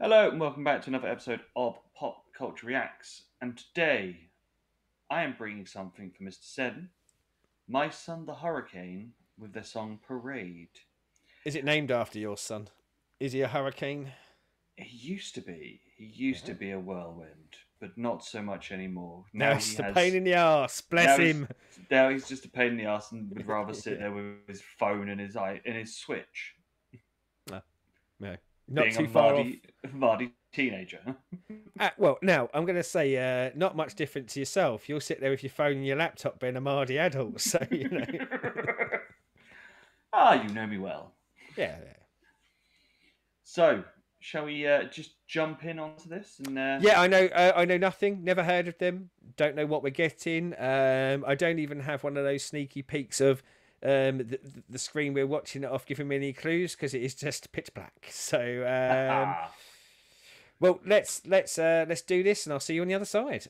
Hello and welcome back to another episode of Pop Culture Reacts. And today I am bringing something for Mr. Seddon, My Son the Hurricane, with their song Parade. Is it named after your son? Is he a hurricane? He used to be. He used to be a whirlwind, but not so much anymore. Now Now he's he just a has. pain in the arse. Bless Now he's, him. now he's just a pain in the ass and would rather sit there with his phone and his Switch. No, not Being too a far off. Mardy teenager. Well, now I'm going to say not much different to yourself. You'll sit there with your phone and your laptop being a Mardy adult, so you know. You know me well. Yeah. So, shall we just jump in onto this? And Yeah, I know nothing. Never heard of them. Don't know what we're getting. I don't even have one of those sneaky peeks of the screen we're watching it off giving me any clues because it is just pitch black. So, well, let's do this, and I'll see you on the other side.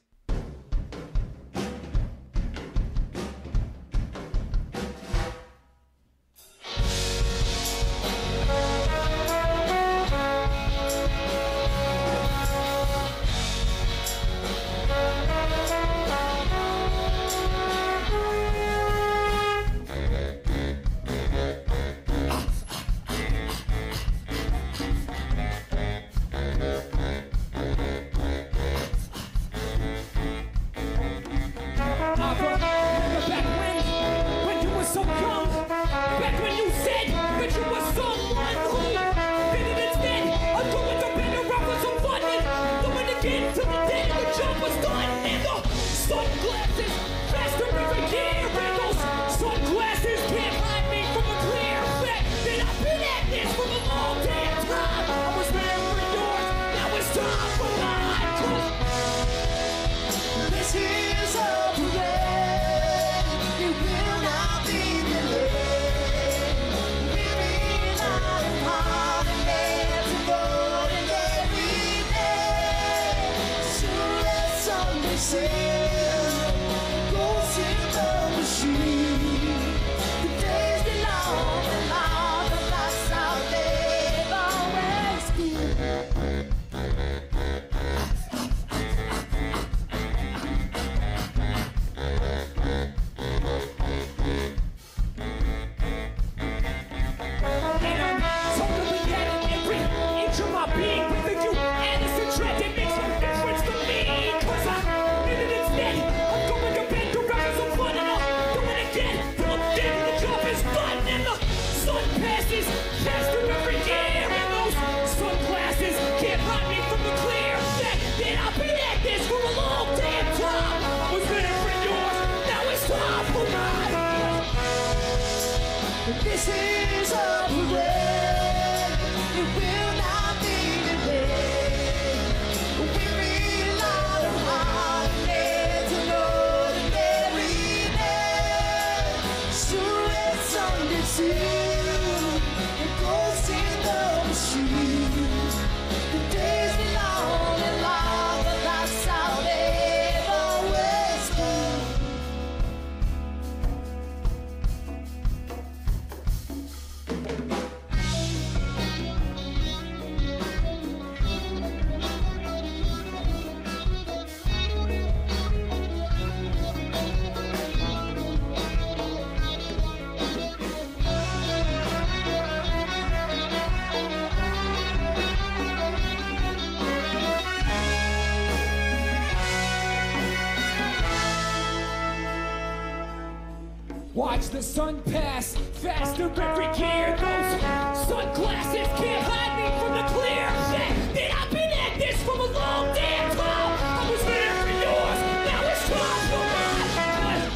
Watch the sun pass faster every year. Those sunglasses can't hide me from the clear fact that I've been at this for a long damn time. I was there for yours, now it's time for mine.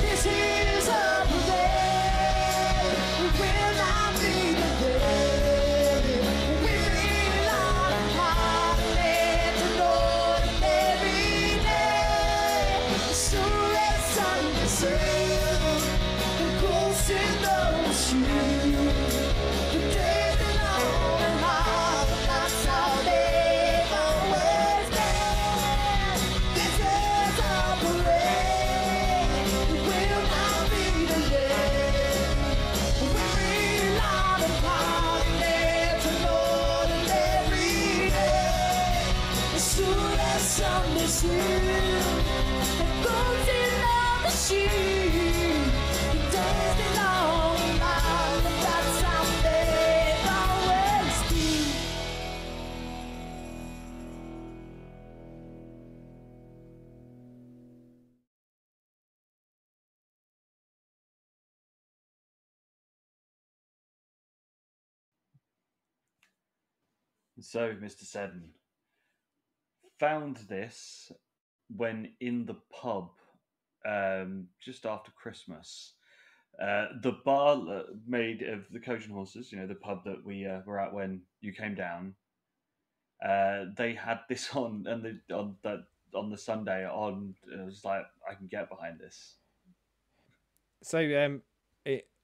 This is a parade. We will not be delayed. We rely on holidays and ordinary day. So let's understand. In the machine. The days are long and hard. on the shoe that goes in the machine. It does belong on, but that's how they always be. So, Mr. Seddon found this when in the pub just after Christmas. The bar made of the Coach and Horses, you know, the pub that we were at when you came down. They had this on, and on the Sunday on. It was like, I can get behind this. So,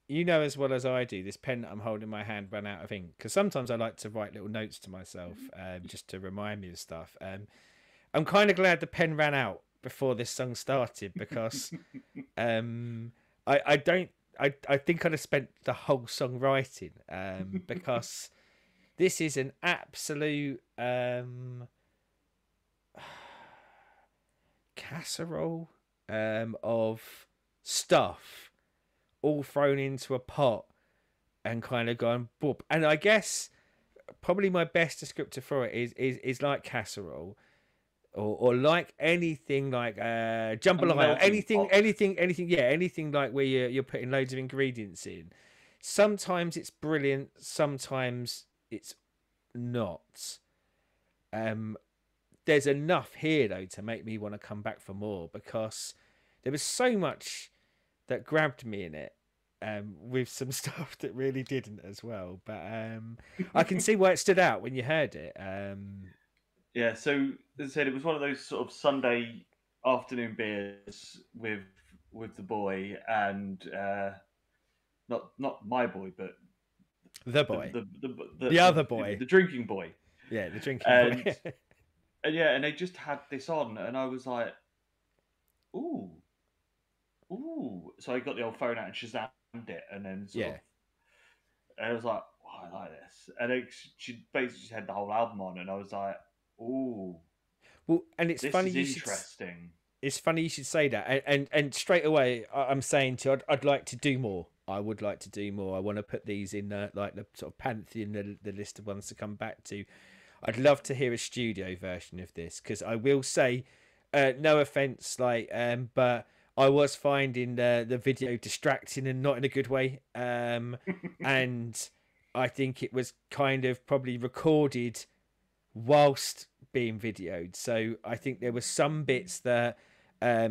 you know as well as I do, this pen that I'm holding in my hand ran out of ink because sometimes I like to write little notes to myself, just to remind me of stuff. I'm kind of glad the pen ran out before this song started because I don't. I think I'd have spent the whole song writing because this is an absolute casserole of stuff all thrown into a pot and kind of gone boop. And I guess probably my best descriptor for it is like casserole. Or like anything like jambalaya, anything, yeah, anything like where you're putting loads of ingredients in. Sometimes it's brilliant, sometimes it's not. There's enough here though to make me want to come back for more because there was so much that grabbed me in it. With some stuff that really didn't as well, but I can see why it stood out when you heard it. Yeah, so as I said, it was one of those sort of Sunday afternoon beers with the boy and not my boy, but The boy, the other boy, the drinking boy. Yeah, the drinking boy. And yeah, and they just had this on, and I was like, ooh. So I got the old phone out and Shazammed it, and then and I was like, oh, I like this. And she basically just had the whole album on, and I was like, ooh. Well, and it's this funny. Is interesting. It's funny you should say that, and straight away I'm saying to you, I'd like to do more. I would like to do more. I want to put these in like the sort of pantheon, the list of ones to come back to. I'd love to hear a studio version of this because I will say, no offense, but I was finding the video distracting and not in a good way, and I think it was kind of probably recorded whilst being videoed. So I think there were some bits that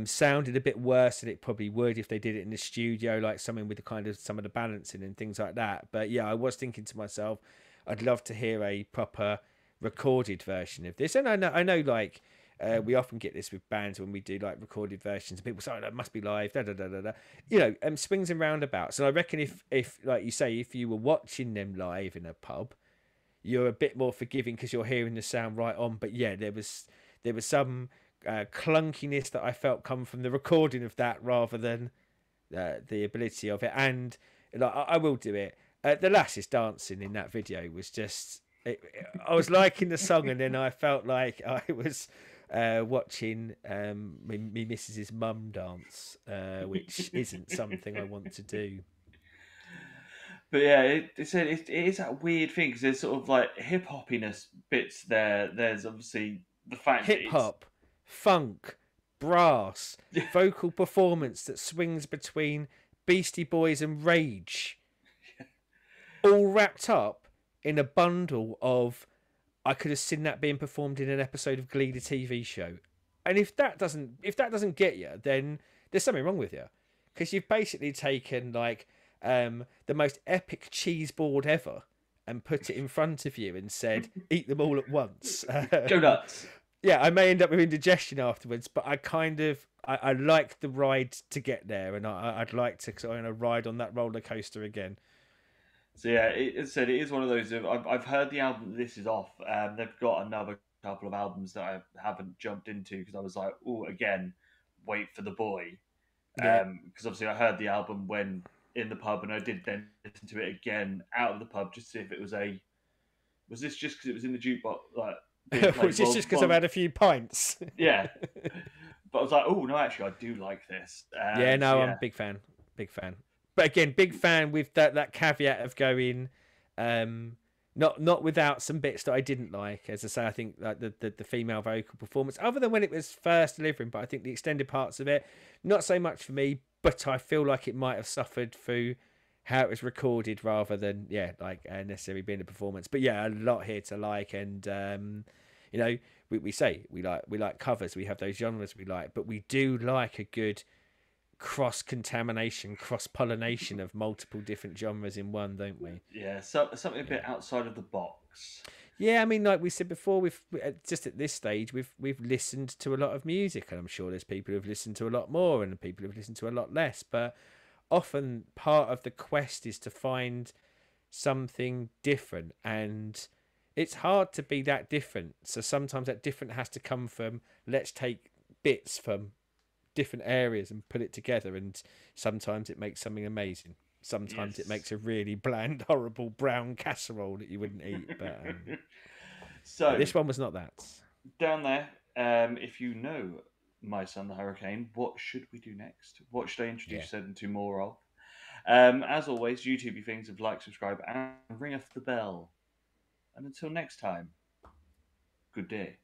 sounded a bit worse than it probably would if they did it in the studio, like something with the kind of some of the balancing and things like that. But yeah, I was thinking to myself, I'd love to hear a proper recorded version of this. And I know like we often get this with bands when we do like recorded versions and people say, oh, that must be live, you know, swings and roundabouts. And I reckon if like you say, if you were watching them live in a pub, you're a bit more forgiving because you're hearing the sound right on. But yeah, there was some clunkiness that I felt come from the recording of that rather than the ability of it. And like, I will do it. The lasses dancing in that video was just, I was liking the song, and then I felt like I was watching me missus's mum dance, which isn't something I want to do. But yeah, it is that weird thing because there's sort of like hip hoppiness bits there. There's obviously the fact hip hop, funk, brass, vocal performance that swings between Beastie Boys and Rage, all wrapped up in a bundle of. I could have seen that being performed in an episode of Glee, the TV show, and if that doesn't get you, then there's something wrong with you, because you've basically taken like the most epic cheese board ever and put it in front of you and said, eat them all at once. Go nuts. Yeah, I may end up with indigestion afterwards, but I like the ride to get there, and I'd like to kind of ride on that roller coaster again. So yeah, it is one of those. I've heard the album that this is off. They've got another couple of albums that I haven't jumped into because I was like, oh, again, wait for the boy. Because obviously I heard the album when in the pub, and I did then listen to it again out of the pub just to see if it was was this just because it was in the jukebox, like being played. Which is just because I've had a few pints. Yeah. But I was like, oh, no, actually, I do like this. Yeah, no, I'm a big fan. Big fan. But again, big fan with that caveat of going, not without some bits that I didn't like. As I say, I think like the female vocal performance, other than when it was first delivering, but I think the extended parts of it, not so much for me, but I feel like it might have suffered through how it was recorded rather than necessarily being a performance. But yeah, a lot here to like, and we say we like covers, we have those genres we like, but we do like a good cross-contamination, cross-pollination of multiple different genres in one, don't we? Yeah, so something a bit outside of the box. Yeah, I mean, like we said before, we've just at this stage we've listened to a lot of music, and I'm sure there's people who've listened to a lot more and people who've listened to a lot less, but often part of the quest is to find something different, and it's hard to be that different. So sometimes that different has to come from, let's take bits from different areas and put it together, and sometimes it makes something amazing. Sometimes it makes a really bland, horrible brown casserole that you wouldn't eat. But so this one was not that. Down there, if you know My Son the Hurricane, what should we do next? What should I introduce them to more of? As always, YouTube your things of like, subscribe, and ring off the bell. And until next time, good day.